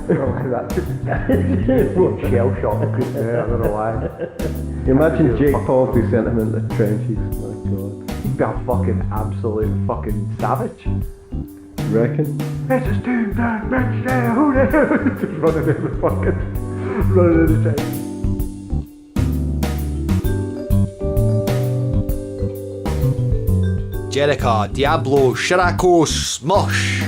Shell shock. Yeah, I don't know why. Imagine Jake Paul if he sent him into the trenches. My God. He'd be a fucking absolute fucking savage. You reckon? It's a team down, bitch, there, who the hell? Just running in the fucking, running in the train. Jerika, Diablo, Shirako, Smosh.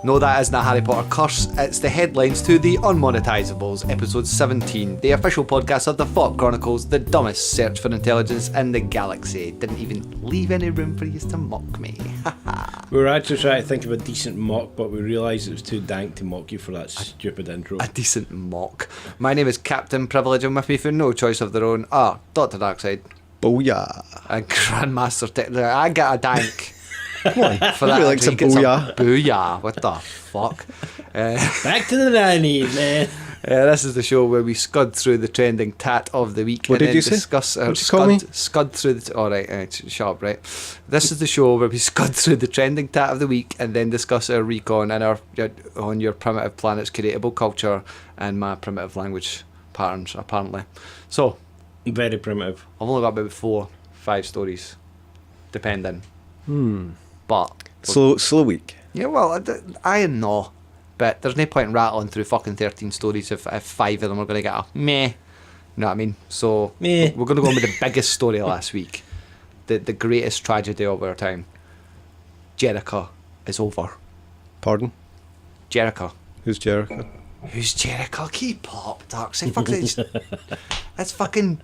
No, that isn't a Harry Potter curse. It's the headlines to the Unmonetisables, episode 17, the official podcast of the FAWK Chronicles, the dumbest search for intelligence in the galaxy. Didn't even leave any room for you to mock me. We were actually trying to think of a decent mock, but we realised it was too dank to mock you for that stupid intro. A decent mock. My name is Cpt Privilege, and with me for no choice of their own are Dr. Darkside. Booyah. And Grandmaster I get a dank. Come on. For that, like some booyah. Booyah. What the fuck? Back to the 90s, man. This is the show where we scud through the trending tat of the week. What and did you then say? What did you call me? Scud through the... Alright, shut up, right? This is the show where we scud through the trending tat of the week and then discuss our recon and our on your primitive planet's creatable culture and my primitive language patterns, apparently. So... Very primitive. I've only got about 4-5 stories, depending. But Slow week. yeah, well, I know, but there's no point in rattling through fucking 13 stories if 5 of them are going to get a meh. You know what I mean? So Meh. we're going to go on with the biggest story last week, the greatest tragedy of our time. Jerika is over. Pardon? Jerika. Who's Jerika? Who's Jerika? Keep up, Darkside. Fuck it. That's fucking.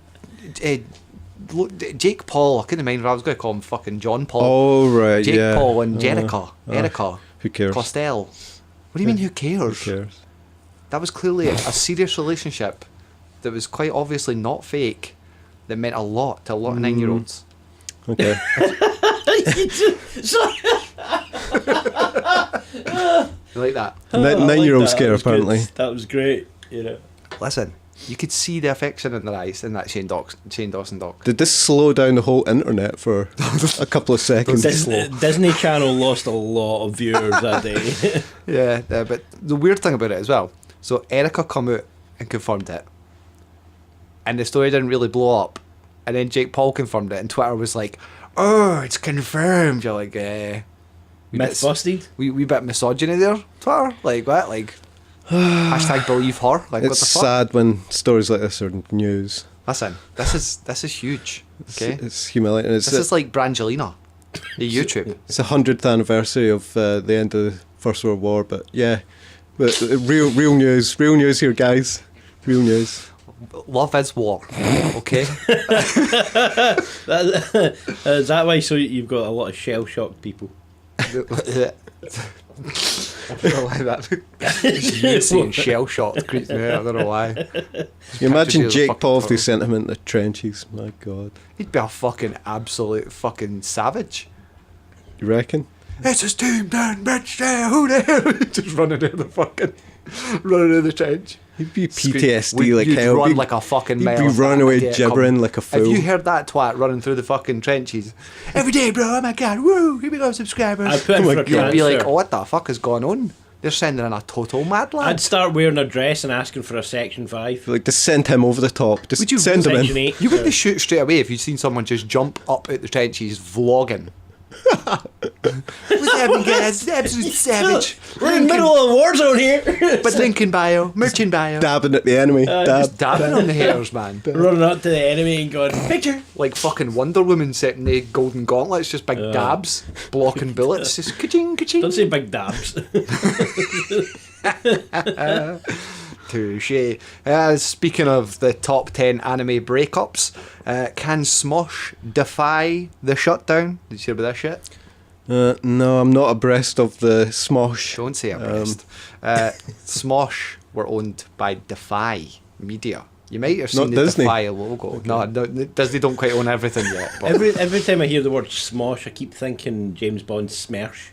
Jake Paul, I couldn't mind if I was going to call him fucking John Paul. Oh, right, Jake yeah. Paul and Jerika. Erika. Who cares? Costel. What do you mean, who cares? Who cares? That was clearly a serious relationship that was quite obviously not fake, that meant a lot to a lot of 9-year-olds. Okay. You like that? 9-year-olds care, apparently. That was great, you know. Listen, you could see the affection in their eyes in that Shane Dawson doc. Did this slow down the whole internet for a couple of seconds? Disney Channel lost a lot of viewers that day. Yeah, but the weird thing about it as well, so Erika come out and confirmed it, and the story didn't really blow up, and then Jake Paul confirmed it, and Twitter was like, oh, it's confirmed. You're like, Myth busted? We bit misogyny there, Twitter. Like, what? Like, hashtag believe her. Like, what It's the fuck? sad when stories like this are news. Listen, this is huge. Okay, It's humiliating. this is like Brangelina, the YouTube. It's the 100th anniversary of the end of the First World War, but yeah, but real news here, guys. Real news. Love is war. Okay. Is that why so you've got a lot of shell-shocked people? I don't like that. You saying shell shocked creeps me out. I don't know why. You imagine Just Jake Paul if they turtle. sent him into the trenches. My God. He'd be a fucking absolute fucking savage. You reckon? It's his team down, bitch. Yeah, who the hell? Just running in the trench. He'd be PTSD like you'd hell. run He'd be- like a fucking He'd mile. be running away gibbering like a fool. Have you heard that twat running through the fucking trenches every day, bro? Oh my god, woo! Here we go, subscribers. I'd put in Oh for my a God. You'd be like, transfer. oh, what the fuck is going on? They're sending in a total mad lad. I'd start wearing a dress and asking for a Section 5. Like, just send him over the top. Just Would you send him Section in. 8. You wouldn't shoot straight away if you'd seen someone just jump up out the trenches vlogging. What's happening, guys? Absolute savage. We're in the middle of a war zone here. But link in bio, merch in bio. Dabbing at the enemy. Just dabbing on the hairs, man. Running up to the enemy and going, picture. Like fucking Wonder Woman setting the golden gauntlets, just big dabs, blocking bullets, just ka-ching, ka-ching. Don't say big dabs. Touche. Speaking of the top 10 anime breakups, can Smosh defy the shutdown? Did you hear about that shit? No, I'm not abreast of the Smosh. Don't say abreast. Smosh were owned by Defy Media. You might have seen Not the Disney. Defy logo. Okay. No, Disney don't quite own everything yet. But Every time I hear the word Smosh, I keep thinking James Bond's Smersh.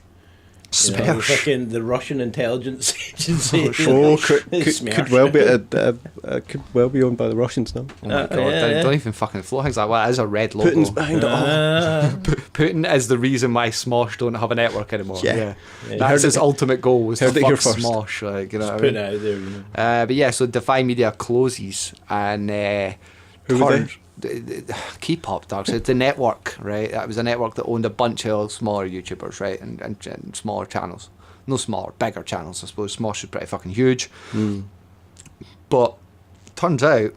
The Russian intelligence agency. Could well be could well be owned by the Russians now. Oh my god! Don't even fucking float things like that. It is a red logo. Putin's behind it all. Putin is the reason why Smosh don't have a network anymore. Yeah. That's his ultimate goal, was to Heard it here fuck first. Smosh. Like, you know what I Put it mean? out there, you know. But yeah, so Defy Media closes and Who were turned. Keep up, Darkside. The network, right? That was a network that owned a bunch of smaller YouTubers, right, and smaller channels. No smaller, bigger channels, I suppose. Smosh is pretty fucking huge. But turns out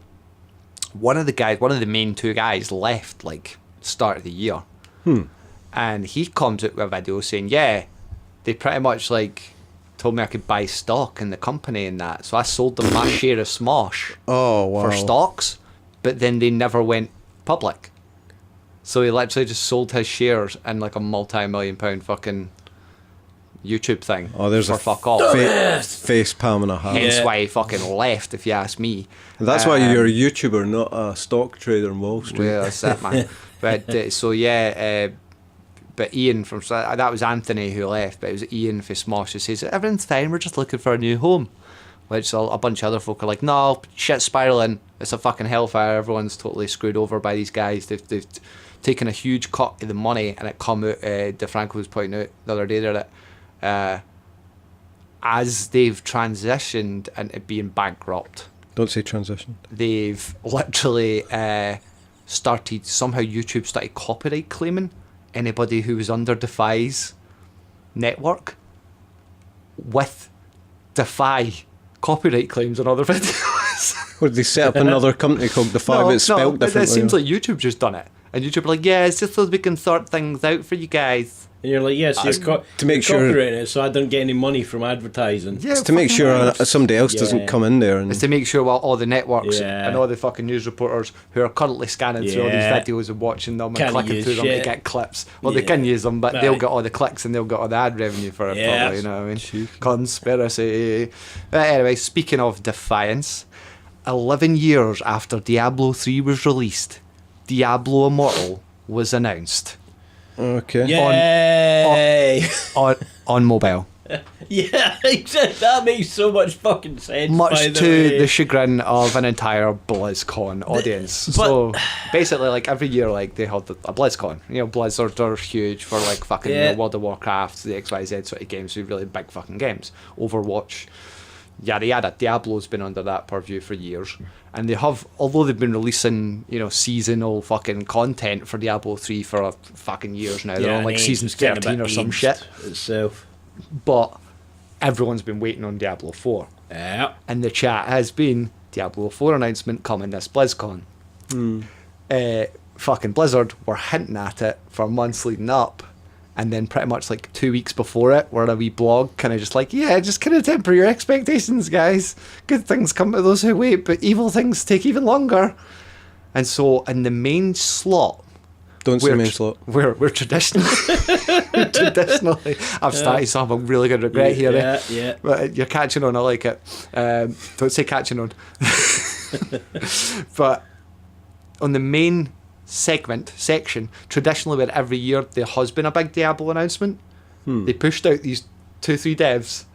one of the main two guys left like start of the year, and he comes out with a video saying, yeah, they pretty much like told me I could buy stock in the company and that, so I sold them my share of Smosh Oh wow. for stocks, but then they never went public. So he literally just sold his shares in like a multi-million-pound fucking YouTube thing. Oh, there's for a fuck off. face palm and a half. Hence why he fucking left, if you ask me. That's why you're a YouTuber, not a stock trader in Wall Street. Well, that's it, man. But so yeah, but Ian from that was Anthony who left, but it was Ian for Smosh who says everything's fine. We're just looking for a new home. Which a bunch of other folk are like, no, shit's spiraling. It's a fucking hellfire. Everyone's totally screwed over by these guys. They've taken a huge cut of the money, and it come out. DeFranco was pointing out the other day there that as they've transitioned into being bankrupt, Don't say transition. they've literally started, somehow YouTube started copyright claiming anybody who was under Defy's network with Defy copyright claims on other videos. Would they set up another company called Defy, but it's spelled differently? It seems like YouTube just done it. And YouTube are like, yeah, it's just so we can sort things out for you guys. And you're like, yes, to make sure copyrighting it, so I don't get any money from advertising. Yeah, it's to make sure somebody else doesn't come in there. And It's to make sure all the networks Yeah. and all the fucking news reporters who are currently scanning through all these Yeah. videos and watching them and Can't clicking use through them to shit. get clips. Well, they Yeah. can use them, but they'll Right. get all the clicks and they'll get all the ad revenue for it, Yeah. probably, you know what I mean? Conspiracy. But anyway, speaking of defiance, 11 years after Diablo 3 was released, Diablo Immortal was announced okay. Yay! on mobile. Yeah, that makes so much fucking sense. by Much the to way. the chagrin of an entire BlizzCon audience. So basically, like every year, like they hold a BlizzCon. You know, Blizzard are huge for like fucking Yeah. World of Warcraft, the XYZ sort of games, really big fucking games. Overwatch, yada yada. Diablo's been under that purview for years, and they have, although they've been releasing, you know, seasonal fucking content for Diablo 3 for fucking years now. They're on like and season it's getting a 13 bit or some aged shit. itself. But everyone's been waiting on Diablo 4. Yeah. And the chat has been Diablo 4 announcement coming this BlizzCon. Fucking Blizzard were hinting at it for months leading up, and then pretty much like 2 weeks before it, we're in a wee blog kind of just like, yeah, just kind of temper your expectations, guys. Good things come to those who wait, but evil things take even longer. And so in the main slot, Don't say main slot. we're traditionally I've started, so I have a really good regret here. Yeah. But you're catching on, I like it. Don't say catching on. But on the main section, traditionally where every year there has been a big Diablo announcement, they pushed out these 2-3 devs,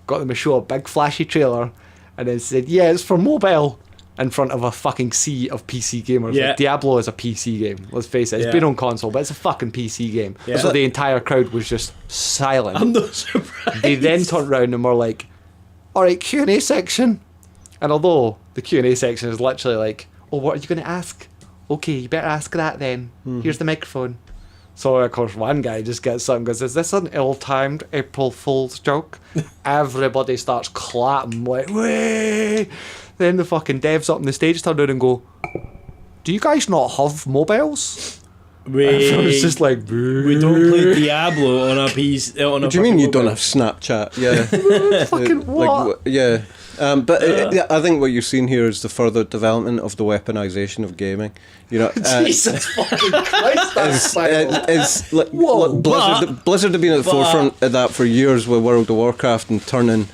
got them to show a big flashy trailer, and then said, yeah, it's for mobile, in front of a fucking sea of PC gamers. Yeah. Like, Diablo is a PC game, let's face it. It's Yeah. been on console, but it's a fucking PC game. Yeah. So the entire crowd was just silent. I'm not surprised. They then turned around and were like, alright, Q&A section. And although the Q&A section is literally like, oh, what are you going to ask? Okay, you better ask that then. Here's the microphone. So, of course, one guy just gets up and goes, is this an ill-timed April Fool's joke? Everybody starts clapping, like, way. Then the fucking devs up on the stage turn around and go, do you guys not have mobiles? It's just like, we don't play Diablo on a PC. What do you mean you don't have Snapchat? Yeah. fucking what? Yeah. But I think what you're seeing here is the further development of the weaponization of gaming. You know, Jesus fucking Christ, that's it's like, Whoa, look, Blizzard have been at the forefront of that for years with World of Warcraft and turning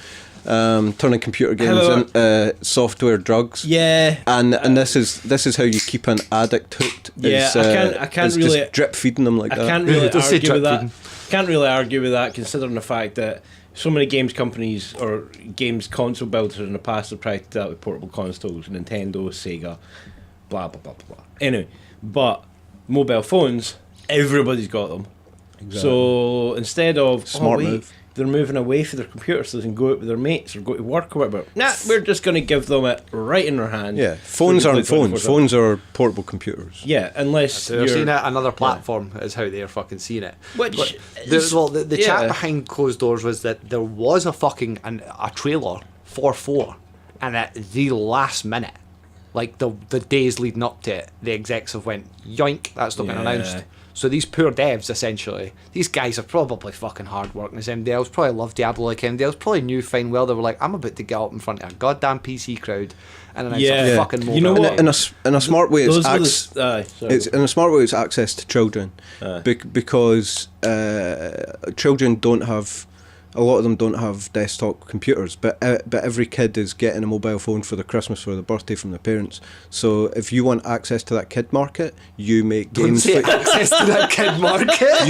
computer games into software drugs. Yeah. And this is how you keep an addict hooked. Yeah, is, I can't is really just drip feeding them like I that. can't really Don't say argue with drip that. can't really argue with that, considering the fact that so many games companies or games console builders in the past have tried to do that with portable consoles, Nintendo, Sega, blah blah blah blah blah. Anyway, but mobile phones, everybody's got them. Exactly. So instead of move. They're moving away from their computers so they can go out with their mates or go to work or whatever. Nah, we're just going to give them it right in their hand. Yeah, phones aren't phones. Phones are portable computers. Yeah, unless so they're seeing it another platform is how they're fucking seeing it. Which the chat behind closed doors was that there was a trailer for 4, and at the last minute, like the days leading up to it, the execs have went yoink. That's not been announced. So these poor devs, essentially, these guys are probably fucking hard working as MDLs, probably love Diablo like MDLs, probably knew fine well they were like, I'm about to get up in front of a goddamn PC crowd and announce a fucking mobile. You know what? In a smart way, it's in a smart way, it's access to children, because children don't have. A lot of them don't have desktop computers, but every kid is getting a mobile phone for their Christmas or their birthday from their parents. So if you want access to that kid market, you make games. Don't say access to that kid market.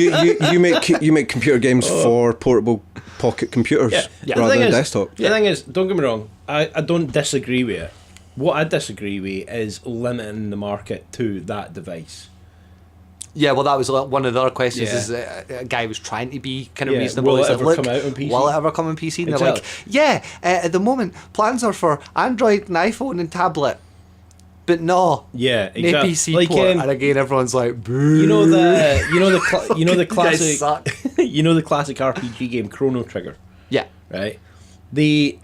you make computer games for portable pocket computers rather than desktop. The thing is, don't get me wrong, I don't disagree with it. What I disagree with is limiting the market to that device. Yeah, well, that was one of the other questions. Is a guy was trying to be kind of reasonable. Will it ever come out on PC? Will it ever come on PC? And they're like, at the moment, plans are for Android and iPhone and tablet, but no, exactly. No PC port. And again, everyone's like, boo. You know the classic, you know the classic RPG game Chrono Trigger. Yeah, right. They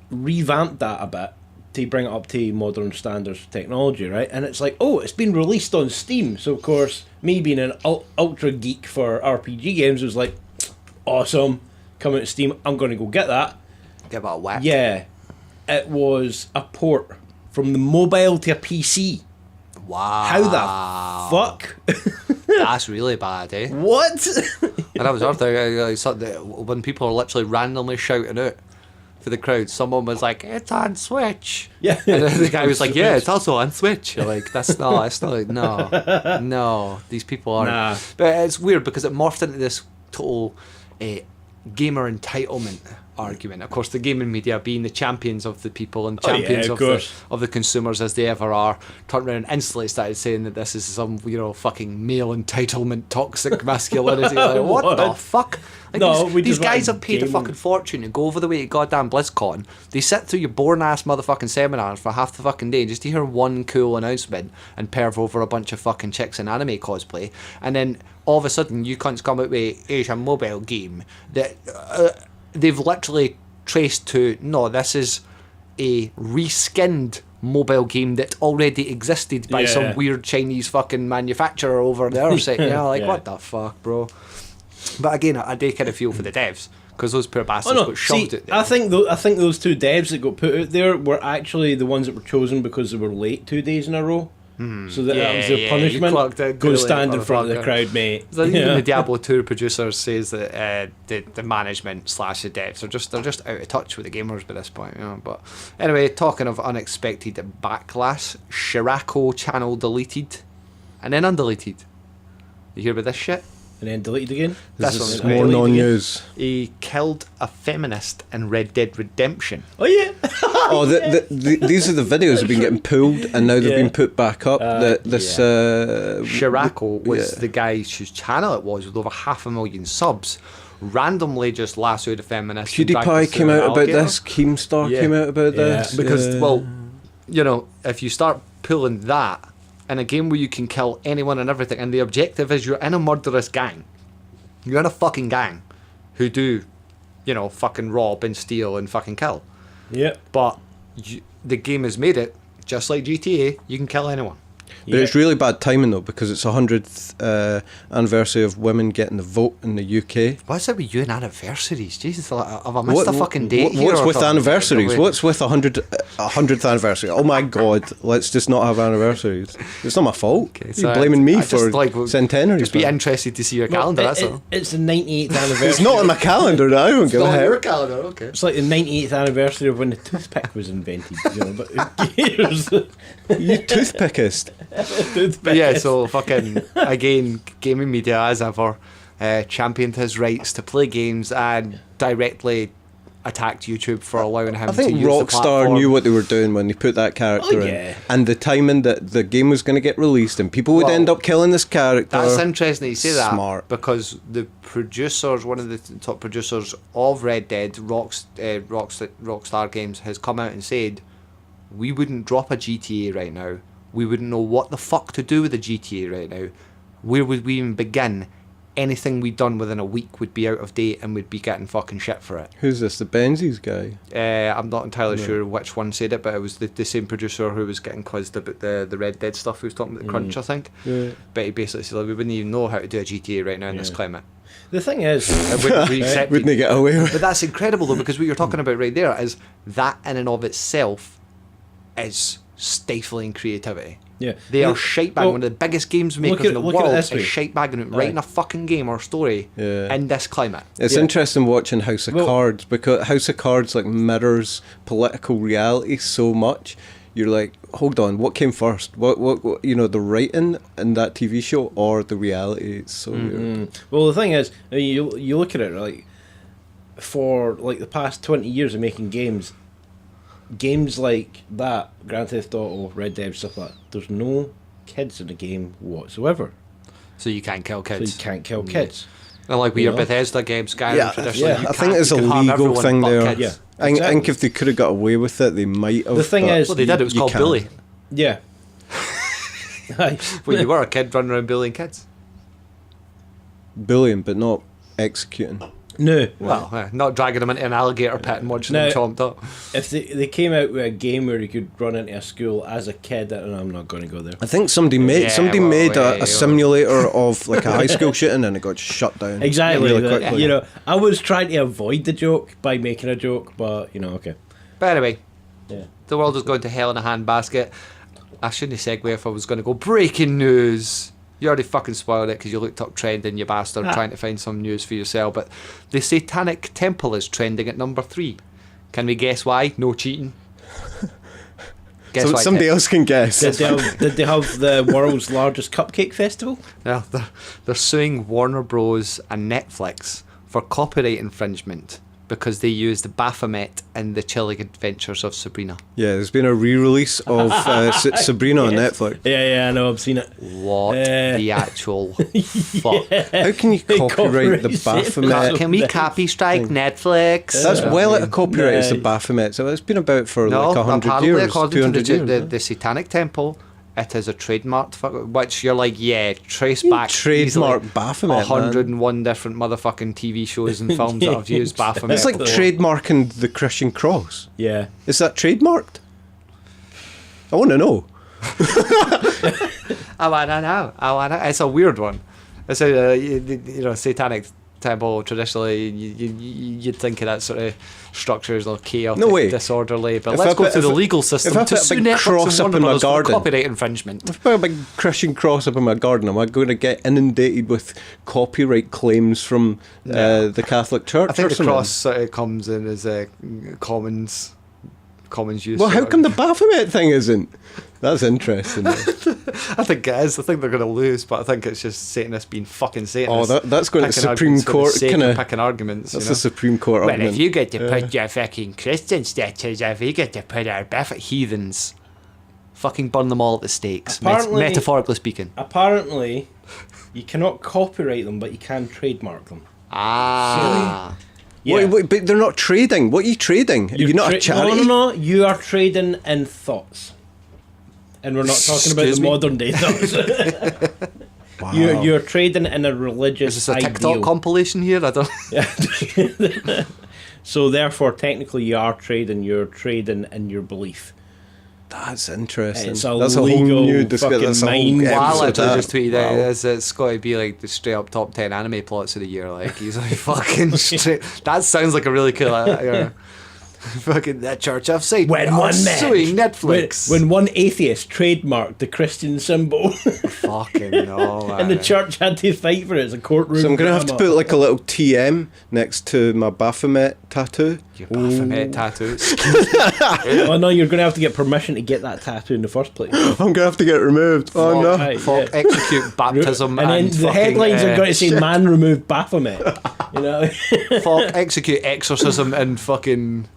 revamped that a bit to bring it up to modern standards of technology, right? And it's like, it's been released on Steam. So, of course, me being an ultra geek for RPG games was like, awesome, coming to Steam, I'm going to go get that. Give it a whack. Yeah. It was a port from the mobile to a PC. Wow. How the fuck? That's really bad, eh? What? And I was out there, when people are literally randomly shouting out for the crowd, someone was like, it's on Switch. Yeah. And then the guy was like, yeah, it's also on Switch. You're like, it's not like, no, these people aren't. Nah. But it's weird because it morphed into this total gamer entitlement argument. Of course, the gaming media being the champions of the people and champions of the consumers as they ever are, turned around and instantly started saying that this is some, fucking male entitlement, toxic masculinity. Like, what the fuck? Like, these guys have paid a fucking fortune to go over the way to goddamn BlizzCon. They sit through your boring ass motherfucking seminars for half the fucking day just to hear one cool announcement and perv over a bunch of fucking chicks in anime cosplay, and then all of a sudden you cunts come out with a mobile game that they've literally traced to, no, this is a reskinned mobile game that already existed by some weird Chinese fucking manufacturer over the other side. What the fuck, bro? But again, I do kind of feel for the devs, because those poor bastards got shoved out there. I think those two devs that got put out there were actually the ones that were chosen because they were late 2 days in a row. So that was their punishment. Go stand in front of the crowd, mate. So even the Diablo 2 producer says that the management / the devs they're just out of touch with the gamers by this point. But anyway, talking of unexpected backlash, Shirako channel deleted and then undeleted. You hear about this shit? And then deleted again? This is more non-news. He killed a feminist in Red Dead Redemption. Oh yeah. These are the videos that have been getting pulled and now they've been put back up. Shirako was the guy whose channel it was with over 500,000 subs. Randomly just lassoed a feminist. PewDiePie came out about this. Keemstar came out about this. Because, if you start pulling that in a game where you can kill anyone and everything, and the objective is you're in a murderous gang. You're in a fucking gang who do, fucking rob and steal and fucking kill. Yeah. But the game has made it, just like GTA, you can kill anyone. But it's really bad timing though, because it's 100th anniversary of women getting the vote in the UK. What's it with you and anniversaries? Jesus, have I missed a fucking date here? What's with anniversaries? What's with 100th anniversary? Oh my god, let's just not have anniversaries. It's not my fault. Okay, so you're blaming me for centenaries. Just be interested to see your calendar, that's all. It's the 98th anniversary. It's not in my calendar, I don't give a hell. Your calendar, okay. It's like the 98th anniversary of when the toothpick was invented, but who cares? You toothpickist. Yeah, so fucking again, gaming media as ever championed his rights to play games and directly attacked YouTube for allowing him I think to use the Rockstar platform. knew what they were doing when they put that character in, and the timing that the game was going to get released, and people would end up killing this character. That's interesting you say that, Smart. because the producers, one of the top producers of Red Dead, Rockstar Games, has come out and said, we wouldn't drop a GTA right now. We wouldn't know what the fuck to do with a GTA right now. Where would we even begin? Anything we'd done within a week would be out of date and would be getting fucking shit for it. Who's this? The Benzies guy? I'm not entirely sure which one said it, but it was the same producer who was getting quizzed about the Red Dead stuff, who was talking about the crunch, I think. Yeah. But he basically said, like, we wouldn't even know how to do a GTA right now in this climate. The thing is, Wouldn't be accepted. Wouldn't they get away with it? But that's incredible though, because what you're talking about right there is that in and of itself is stifling creativity. yeah, They are shitebagging. One of the biggest games makers in the look at it world this is way. shitebagging writing a fucking game or story in this climate. It's interesting watching House of Cards, because House of Cards like mirrors political reality so much. You're like, hold on, what came first? What you know, the writing in that TV show or the reality? It's so weird. Well, the thing is, I mean, you look at it, like, for like the past 20 years of making games like that, Grand Theft Auto, Red Dead, stuff like that, there's no kids in the game whatsoever. So you can't kill So kids. you can't kill kids. And like with You your know? Bethesda games, Skyrim, traditionally, Yeah, you I think can't- it's you a can harm legal everyone thing but there. kids. Yeah. I think Exactly. if they could have got away with it, they might have. The thing but is- Well, they did. It was you called can't. bully. Yeah. Aye. When you were a kid running around bullying kids. Bullying, but not executing. No. Well, not dragging them into an alligator pit and watching them No. chomped up. If they came out with a game where you could run into a school as a kid, and I'm not going to go there. I think somebody made Yeah, a simulator of like a high school shooting, and it got shut down Exactly. really that- quickly. you know, I was trying to avoid the joke by making a joke, but you know, okay. But anyway, Yeah. the world is going to hell in a handbasket. I shouldn't segue if I was going to go breaking news. You already fucking spoiled it because you looked up trending, you bastard, trying to find some news for yourself. But the Satanic Temple is trending at number 3. Can we guess why? No cheating. Guess So why? somebody else can guess. Did they have the world's largest cupcake festival? Yeah, they're suing Warner Bros. And Netflix for copyright infringement because they used Baphomet in the chilling adventures of Sabrina. Yeah, there's been a re-release of Sabrina on Netflix. Yeah, I know, I've seen it. What the actual fuck? How can you copyright the Baphomet? Can we copy strike Netflix? That's well out of copyright as the Nice. Baphomet. So it's been about for No, like 100 apparently years, according 200 to years. the Satanic Temple, it is a trademarked, which you're like, yeah, trace back trademark easily Baphomet, 101 different motherfucking TV shows and films that have used Baphomet. It's like before. trademarking the Christian cross. Yeah. Is that trademarked? I want to know. I wanna know. It's a weird one. It's a you know, Satanic Temple. Traditionally, you'd think of that sort of structures or chaotic, No way. disorderly. But If let's I go put- through the if I- legal if system I to put a sue big Netflix cross and up Warner in my Brothers for garden. copyright infringement. If I put a big Christian cross up in my garden, am I going to get inundated with copyright claims from the Catholic Church? I think or the something? cross sort of comes in as a commons use. Well, how sort of. come the Baphomet thing isn't? That's interesting. I think it is. I think they're going to lose, but I think it's just Satanists being fucking Satanists. Oh, that's going to picking Supreme arguments for the Court sake of kinda- picking arguments. That's you a know? Supreme Court Well, argument. if you get to put your fucking Christian statues, if you get to put our heathens, fucking burn them all at the stakes. Apparently- Metaphorically speaking. Apparently, you cannot copyright them, but you can trademark them. Ah. Yeah. Wait, but they're not trading. What are you trading? You're not a charity? No. You are trading in thoughts. And we're not talking about Excuse the me? modern day thoughts. Wow. You're trading in a religious Is this a TikTok ideal. compilation here? I don't. So therefore, technically, you are trading. You're trading in your belief. That's interesting. It's a that's a whole legal new discussion. fucking That's a whole mind Wow, I episode. literally of just that. tweeted Wow. out, it's got to be like the straight up top 10 anime plots of the year. Like, he's like fucking straight. That sounds like a really cool. Fucking that church of Satan. When are one man suing Netflix. When one atheist trademarked the Christian symbol, Fucking no, man. and the church had to fight for it as a courtroom. So I'm going to have to put like a little TM next to my Baphomet tattoo. Your Baphomet tattoo. Oh no, you're going to have to get permission to get that tattoo in the first place. I'm going to have to get it removed. Oh no. Right, FAWK execute baptism and then the fucking, headlines are going to say "Man removed Baphomet." You know. FAWK execute exorcism and fucking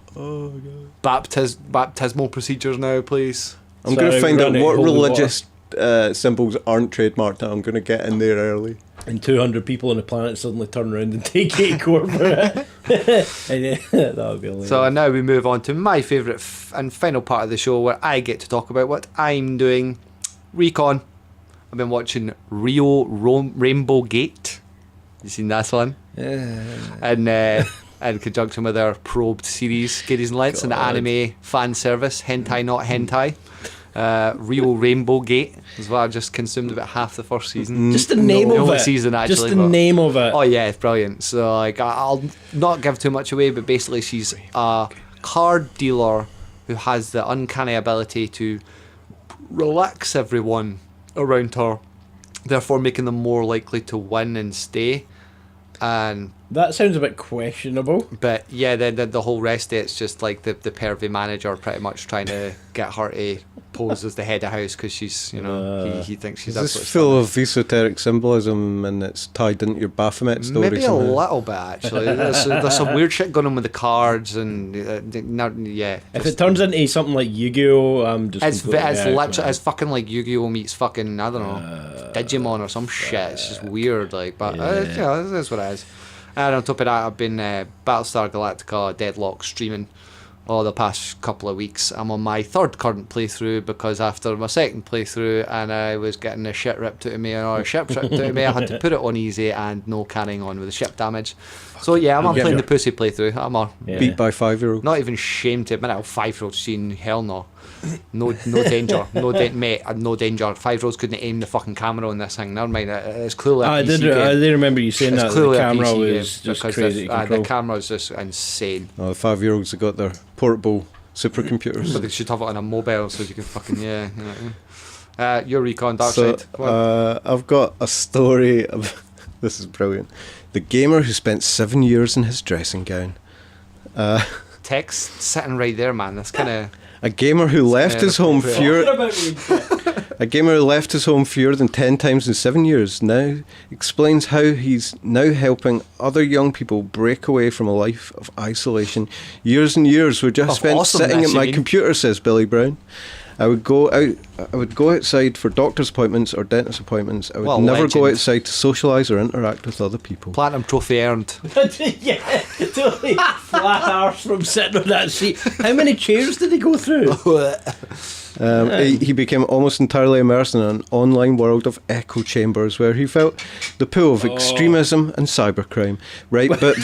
baptismal procedures now, please. I'm going to Sorry, find out running what holy religious symbols aren't trademarked. I'm going to get in there early. And 200 people on the planet suddenly turn around and take it to court for it. And yeah, that would be hilarious. So now we move on to my favourite and final part of the show where I get to talk about what I'm doing. Recon. I've been watching Rainbow Gate. You seen that one? And in conjunction with our probed series, Giddies and Lents, and the anime fan service, Hentai Not Hentai. Real Rainbow Gate is what I've just consumed about half the first season. Just the name of it. Season, actually, just the name of it. Oh yeah, it's brilliant. So like, I'll not give too much away, but basically she's a card dealer who has the uncanny ability to relax everyone around her, therefore making them more likely to win and stay. And that sounds a bit questionable. but yeah, the whole rest of it's just like the pervy manager pretty much trying to get her to pose as the head of house because she's, you know, he thinks she's Is this absolutely full of esoteric symbolism and it's tied into your Baphomet story? maybe somehow? a little bit actually. There's some weird shit going on with the cards and yeah. If it turns into something like Yu-Gi-Oh, I'm just. It's completely out, literally man. it's fucking like Yu-Gi-Oh meets fucking I don't know Digimon or some shit. It's just weird, like, but that's what it is. And on top of that, I've been Battlestar Galactica Deadlock streaming the past couple of weeks. I'm on my third current playthrough because after my second playthrough and I was getting the shit ripped out of me or a ship ripped out of me, I had to put it on easy and no carrying on with the ship damage. So yeah, I'm playing the pussy playthrough. I'm Beat by 5-year-old. not even ashamed to admit it. 5-year-old seen hell no. No danger. Mate, no danger. 5-year-olds couldn't aim the fucking camera on this thing. Never mind. It's clearly a I PC did game. remember you saying It's that the clearly a camera PC game was just because crazy to the control. camera's just insane. Oh, the 5-year-olds have got their portable supercomputers. But they should have it on a mobile so you can fucking your Recon So, Darkside. Come on. I've got a story of this is brilliant. The gamer who spent 7 years in his dressing gown. Text sitting right there, man. That's kind of A gamer who left his home fewer. A gamer who left his home fewer than 10 times in 7 years now explains how he's now helping other young people break away from a life of isolation. Years and years were just Of spent awesomeness, sitting at you my mean? computer, says Billy Brown. I would go outside for doctor's appointments or dentist appointments. I would What a never go legend. outside to socialise or interact with other people. platinum trophy earned. Yeah, totally flat arse from sitting on that seat. How many chairs did he go through? He became almost entirely immersed in an online world of echo chambers where he felt the pull of extremism and cybercrime. Right, but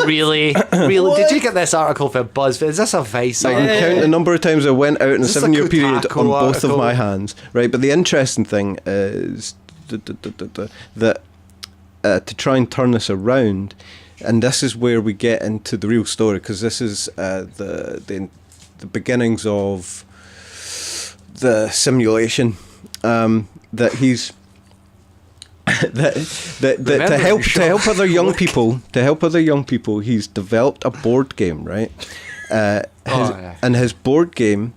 Really? Did you get this article for BuzzFeed? Is this a Vice? I can count the number of times I went out in a Is this a 7-year period Kotaku on both of article? my hands. Right, but the interesting thing is that to try and turn this around, and this is where we get into the real story, because this is the beginnings of the simulation that he's that to help other young people he's developed a board game, right? And his board game,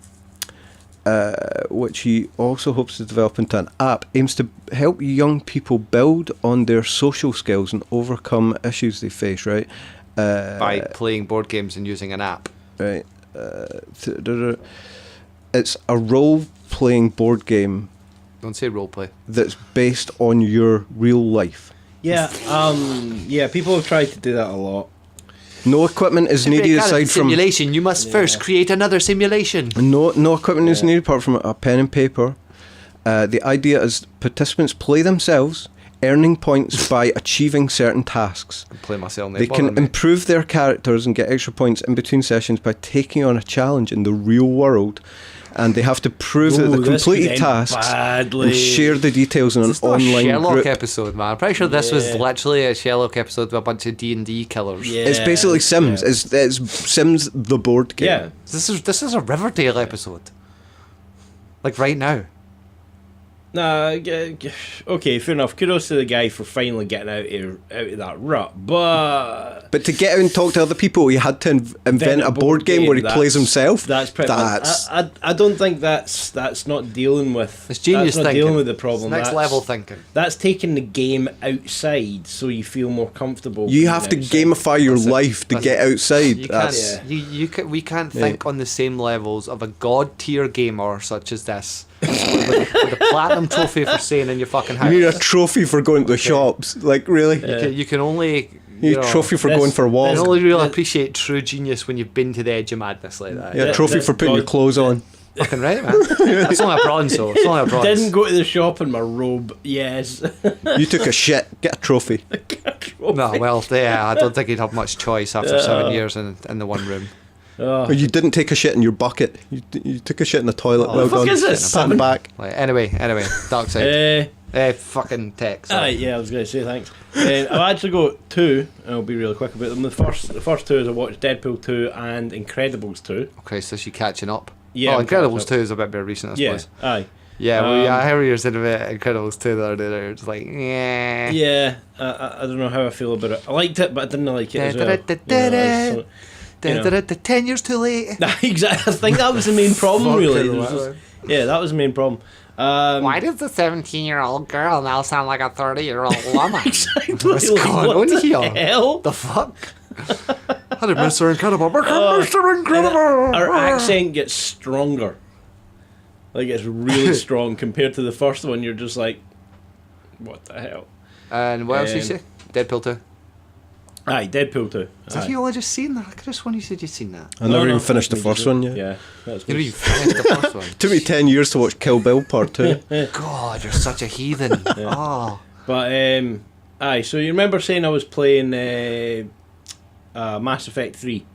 which he also hopes to develop into an app, aims to help young people build on their social skills and overcome issues they face, right? By playing board games and using an app. Right. It's a role-playing board game Don't say roleplay. that's based on your real life. Yeah, people have tried to do that a lot. No equipment is needed aside from simulation. You must first create another simulation. no equipment is needed apart from a pen and paper. The idea is participants play themselves earning points by achieving certain tasks. Play myself. They can improve their characters and get extra points in between sessions by taking on a challenge in the real world. And they have to prove that they completed tasks and share the details in an online Sherlock group. episode, man. I'm pretty sure this was literally a Sherlock episode with a bunch of D&D killers. Yeah. It's basically Sims. It's Sims the board game. Yeah. This is a Riverdale episode. Like right now. Nah, okay, fair enough. Kudos to the guy for finally getting out of that rut, but to get out and talk to other people, he had to invent a board game where he plays himself. That's pretty. I don't think that's not dealing with. It's genius that's not thinking. dealing with the problem. It's next level thinking. That's taking the game outside, so you feel more comfortable. You have to gamify your life to get outside. We can't think on the same levels of a god tier gamer such as this. with the platinum trophy for staying in your fucking house. You need a trophy for going to the shops. Like, really? You can only... You need a trophy for going for walks. You can only really appreciate true genius when you've been to the edge of madness like that. Yeah, a trophy for putting your clothes on. Fucking right, man. It's only a bronze, though. It's only a bronze. Didn't go to the shop in my robe. Yes. You took a shit. Get a trophy. No, well, yeah, I don't think you'd have much choice after 7 years in the one room. Or you didn't take a shit in your bucket. You took a shit in the toilet. Well done. Is this? Stand back. Like, anyway, Darkside. Fucking text. Yeah, I was going to say thanks. I've actually got two, and I'll be really quick about them. The first two is I watched Deadpool 2 and Incredibles 2. Okay, so she catching up. Yeah, Incredibles 2 is a bit more recent, I suppose. Aye. Yeah, I heard you were saying about Incredibles 2 the other day. They're just like, yeah. Yeah, I don't know how I feel about it. I liked it, but I didn't like it as well. 10 years too late. Exactly. I think that was the main problem, really. Yeah, that was the main problem. Why does the 17-year-old girl now sound like a 30-year-old woman? Exactly. What's going on here? The hell? The fuck? How did Mr. Incredible become Mr. Incredible? Our accent gets stronger. Like, it's really strong compared to the first one. You're just like, what the hell? And what else did you say? Deadpool 2. Aye, Deadpool 2. Have you only just seen that? I could have sworn you said you'd seen that. I never even finished the first one yet. Yeah, that's You never even finished the first one. Took me 10 years to watch Kill Bill Part 2. God, you're such a heathen. Oh. But, aye, so you remember saying I was playing Mass Effect 3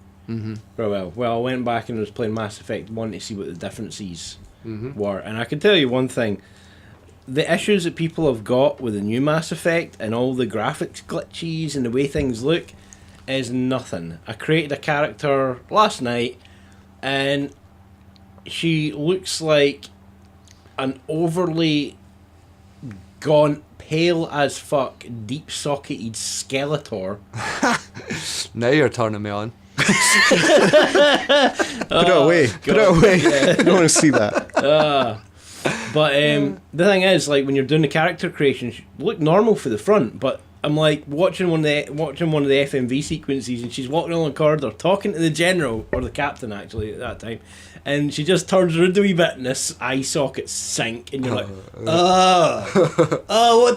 for a while. Well, I went back and was playing Mass Effect 1 to see what the differences were. And I can tell you one thing. The issues that people have got with the new Mass Effect and all the graphics glitches and the way things look is nothing. I created a character last night and she looks like an overly gaunt, pale as fuck, deep-socketed Skeletor. Now you're turning me on. Put it away. God. Put it away. Yeah. I don't want to see that. But the thing is, like, when you're doing the character creation, look normal for the front, but I'm like watching one of the FMV sequences, and she's walking along the corridor talking to the general or the captain actually at that time, and she just turns around a wee bit, and this eye socket sink, and you're like, what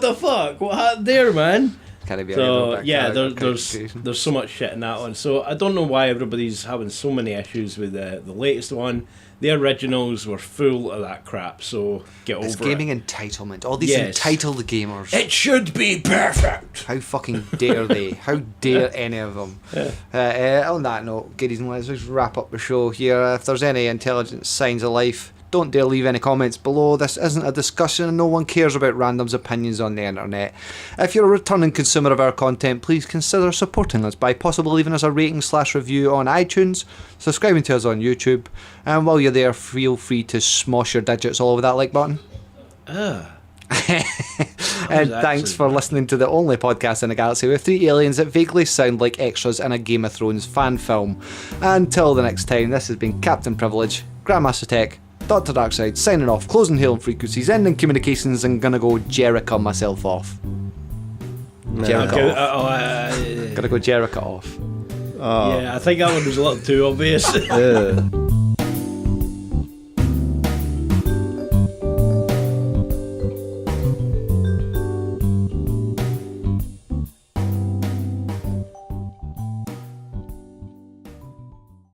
the fuck? What happened there, man? So yeah, there's so much shit in that one. So I don't know why everybody's having so many issues with the latest one. The originals were full of that crap, so get over it. It's gaming entitlement. All these entitled gamers. It should be perfect. How fucking dare they? How dare any of them? On that note, kiddies and lads, let's wrap up the show here. If there's any intelligent signs of life, don't dare leave any comments below. This isn't a discussion and no one cares about random's opinions on the internet. If you're a returning consumer of our content, please consider supporting us by possibly leaving us a rating/review on iTunes, subscribing to us on YouTube, and while you're there, feel free to smosh your digits all over that like button. And thanks for listening to the only podcast in the galaxy with 3 aliens that vaguely sound like extras in a Game of Thrones fan film. Until the next time, this has been Captain Privilege, Grandmaster Tech, Dr. Darkside, signing off, closing hailing frequencies, ending communications, and gonna go Jerika myself off. Jerika off. Gonna go Jerika off. Yeah, I think that one was a little too obvious.